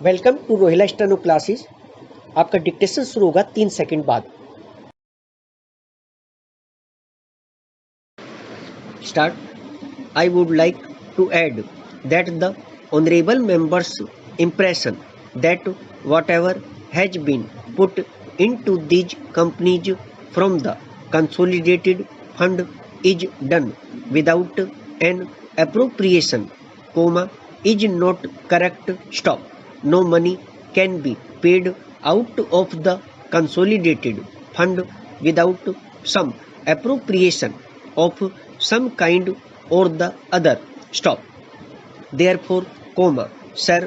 Welcome to Rohila steno classes. आपका dictation शुरू होगा 3 सेकंड बाद। Start. I would like to add that the honorable members' impression that whatever has been put into these companies from the consolidated fund is done without an appropriation, is not correct. Stop. No money can be paid out of the consolidated fund without some appropriation of some kind or the other. Stop. Therefore, sir,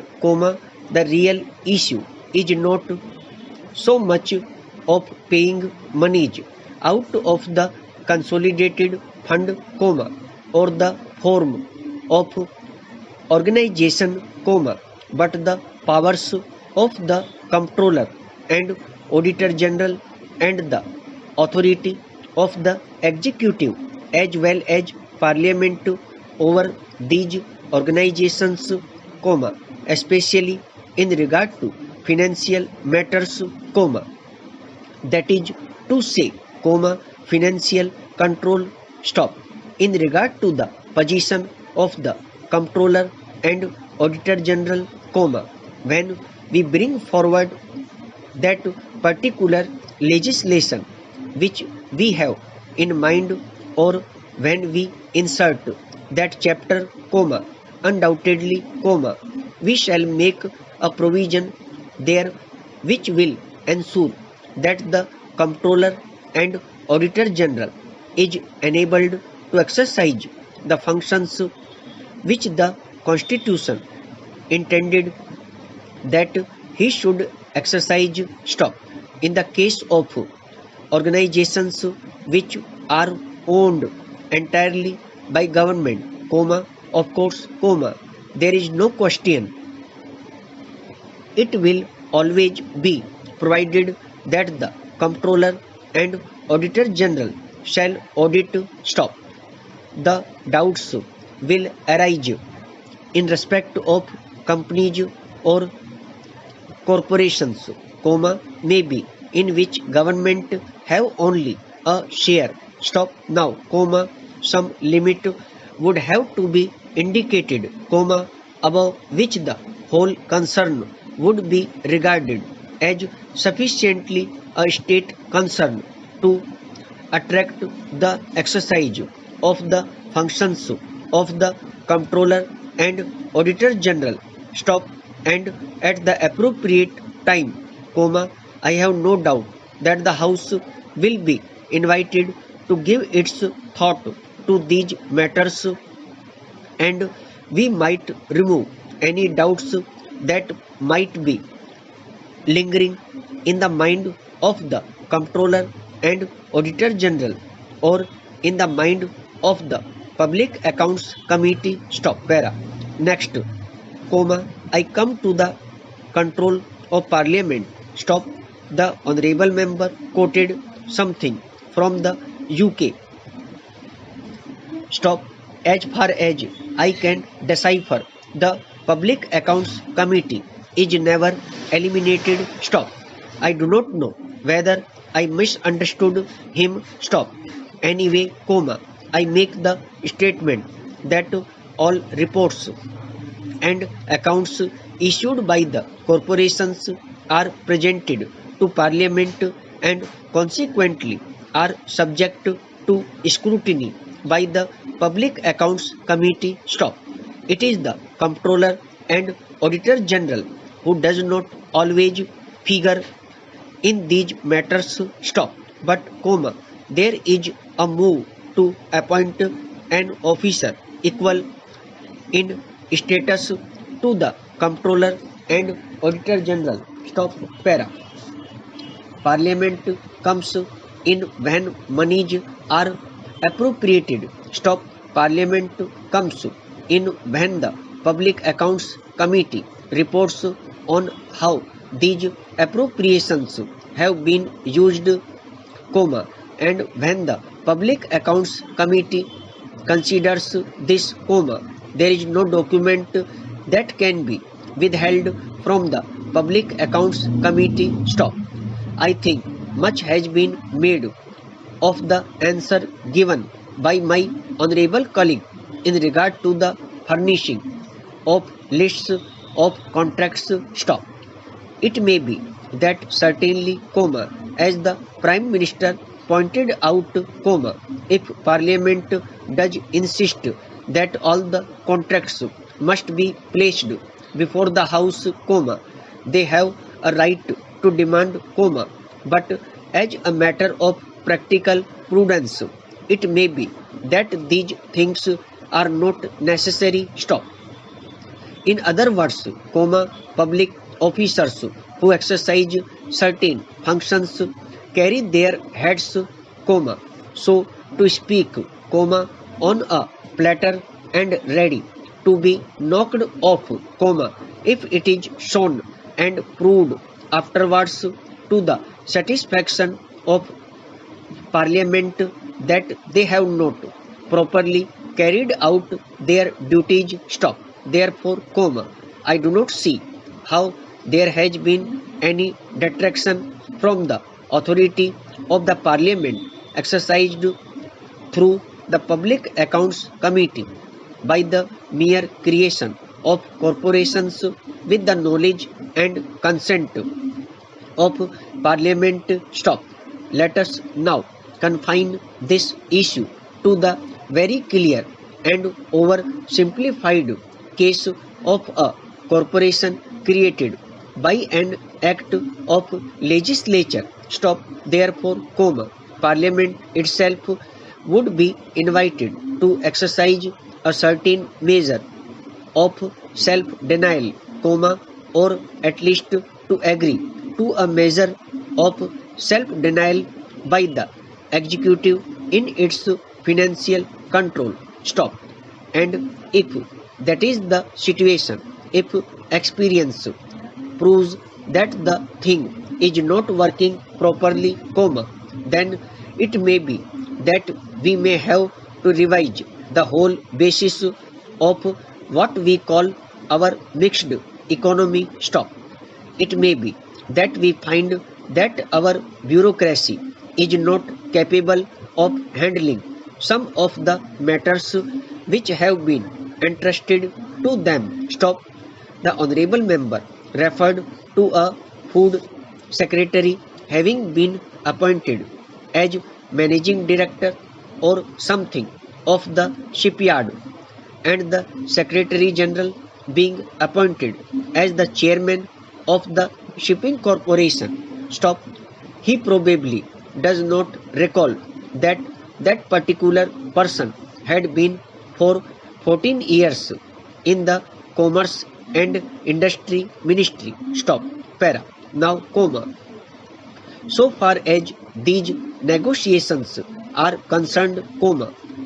the real issue is not so much of paying monies out of the consolidated fund, or the form of organization, but the powers of the comptroller and auditor general and the authority of the executive as well as parliament over these organizations, especially in regard to financial matters, that is to say, financial control. Stop. In regard to the position of the comptroller and auditor general, when we bring forward that particular legislation which we have in mind, or when we insert that chapter, undoubtedly, we shall make a provision there which will ensure that the comptroller and auditor general is enabled to exercise the functions which the constitution intended that he should exercise. Stop. In the case of organizations which are owned entirely by government, of course, there is no question it will always be provided that the comptroller and auditor general shall audit. Stop. The doubts will arise in respect of companies or corporations, maybe in which government have only a share. Stop. Now, some limit would have to be indicated, above which the whole concern would be regarded as sufficiently a state concern to attract the exercise of the functions of the comptroller and auditor general. Stop. And at the appropriate time, I have no doubt that the House will be invited to give its thought to these matters, and we might remove any doubts that might be lingering in the mind of the comptroller and auditor general, or in the mind of the public accounts committee. Stop. Para. Next, I come to the control of parliament. Stop. The honorable member quoted something from the UK. Stop. As far as I can decipher, the public accounts committee is never eliminated. Stop. I do not know whether I misunderstood him. Stop. Anyway, I make the statement that all reports and accounts issued by the corporations are presented to parliament and consequently are subject to scrutiny by the public accounts committee. Stop. It is the comptroller and auditor general who does not always figure in these matters. Stop. But, there is a move to appoint an officer equal in status to the comptroller and auditor general. Stop. Para. Parliament comes in when monies are appropriated. Stop. Parliament comes in when the public accounts committee reports on how these appropriations have been used, and when the public accounts committee considers this, there is no document that can be withheld from the Public Accounts Committee. Stop. I think much has been made of the answer given by my honorable colleague in regard to the furnishing of lists of contracts. Stop. It may be that certainly, as the Prime Minister pointed out, if Parliament does insist that all the contracts must be placed before the House, they have a right to demand, but as a matter of practical prudence, it may be that these things are not necessary. Stop. In other words, public officers who exercise certain functions carry their heads, so to speak, on a platter and ready to be knocked off, if it is shown and proved afterwards to the satisfaction of Parliament that they have not properly carried out their duties. Stop. Therefore, I do not see how there has been any detraction from the authority of the Parliament exercised through the Public Accounts Committee by the mere creation of corporations with the knowledge and consent of Parliament. Stop. Let us now confine this issue to the very clear and oversimplified case of a corporation created by an act of legislature. Stop. Therefore, Parliament itself would be invited to exercise a certain measure of self-denial, or at least to agree to a measure of self-denial by the executive in its financial control. Stop. And if that is the situation, if experience proves that the thing is not working properly, then it may be that we may have to revise the whole basis of what we call our mixed economy. Stop. It may be that we find that our bureaucracy is not capable of handling some of the matters which have been entrusted to them. Stop. The honorable member referred to a food secretary having been appointed as managing director or something of the shipyard, and the secretary general being appointed as the chairman of the shipping corporation. Stop. He probably does not recall that that particular person had been for 14 years in the Commerce and Industry Ministry. Stop. Para. Now, so far as these negotiations are concerned,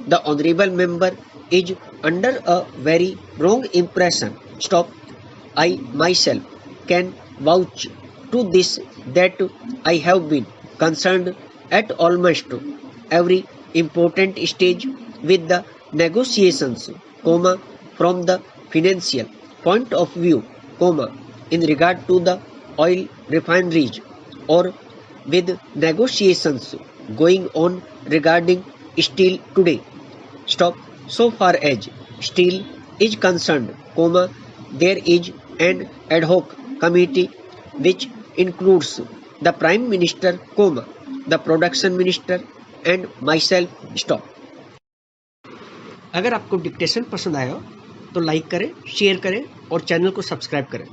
the honorable member is under a very wrong impression. Stop. I myself can vouch to this that I have been concerned at almost every important stage with the negotiations, from the financial point of view, in regard to the oil refineries, or with negotiations going on regarding steel today. Stop. So far as steel is concerned, there is an ad hoc committee which includes the Prime Minister, the Production Minister and myself. Stop. अगर आपको dictation पसंद आया हो तो like करें, share करें और channel को सब्सक्राइब करें।